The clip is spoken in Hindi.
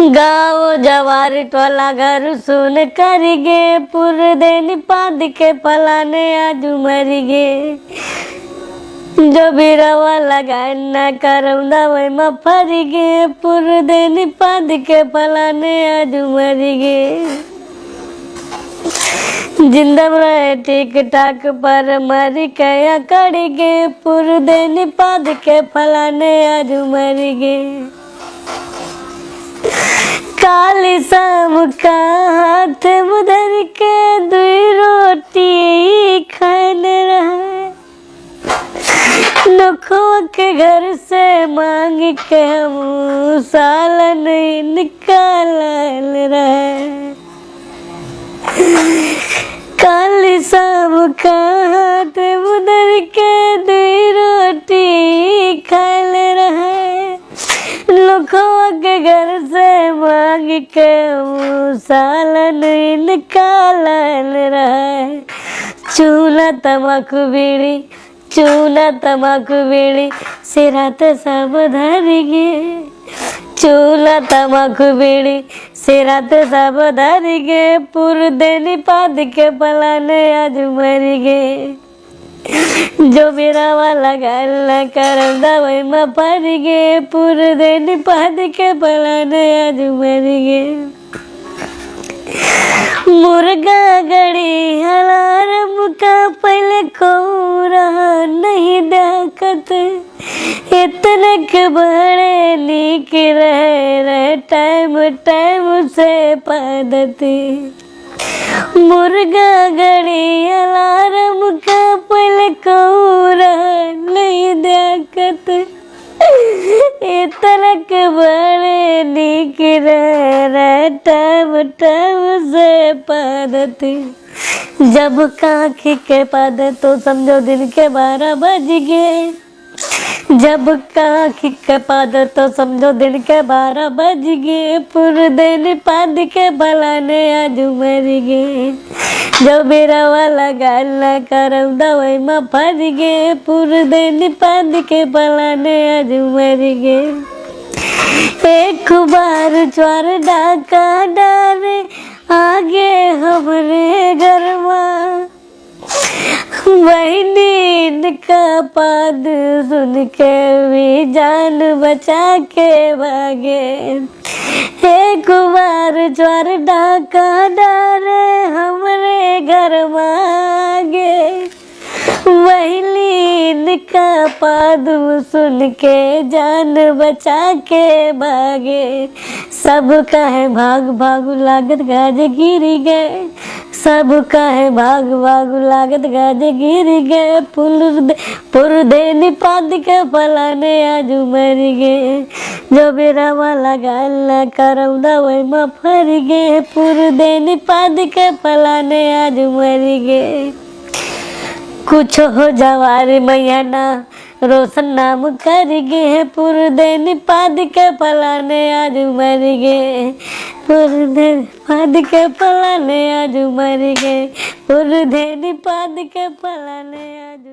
गाँव जवार टोला घर सुन करिगे पुर देनी पाद के पलाने आज मरिगे जो बिरवा लगाए न करम दवाई में फरिगे पुर देनी पाद के पलाने आज मरिगे जिंदा रहे ठीक ठाक पर मरी कया कड़िगे पुर देनी पाद के फलाने आज मरिगे काली शाम का हाथ मुधर के दुई रोटी खाने रहे नखो के घर से मांग के हम सालन निकाल रहे काली शाम का हाथ मुधर के दुई रोटी खाने रहे लोगों के घर से मांग के सालन निकाल रहे चूना तमाकू बीड़ी से रात सब धरिगे चूना तमाकू बीड़ी से रात सब धरिगे पुर देनी पाद के पलाने आज मरिगे जो मेरा वाला गल्ला करम दवाई में पड़िगे पुर देनी पाद के पलाने आज मरिगे मुर्गा गड़ी अलार्म का पहले को रहा नहीं देखत इतने के बड़े नीक रहे टाइम से पदती मुर्गा गड़ी अलार्म का पहले कौरा नहीं देखत तलक बड़े निक टम से पदती जब काखी के पद तो समझो दिन के 12 बज गए जब काखी के पद तो समझो दिन के 12 बज गए पुर देनी पाद के बलाने आज मर गए जो मेरा वाला गाला करम दवाई में फर गए पुर देनी पाद के बलाने आज मर गए एक बार चार डाका डारे आगे हमरे घर में वही नींद का पाद सुन के भी जान बचा के भागे एक बार चार डाका डारे हमरे घर में आगे वही नींद का पाद सुन के जान बचा के भागे सब कहे भाग भाग लागत गाज गिर गए सब कहे भाग भाग लागत गाज गिर गए पुर देनी पाद के पलाने आज मर गए जो मेरा वाला गाला करम दवाई में फर गए पुर देनी पाद के पलाने आज मर गए कुछ हो जवार मैया ना रोशन नाम कर गे पुर देनी पाद के पलाने आज मर गए पुर देनी पाद के पलाने आज मर गए पुर देनी पाद के पलाने आज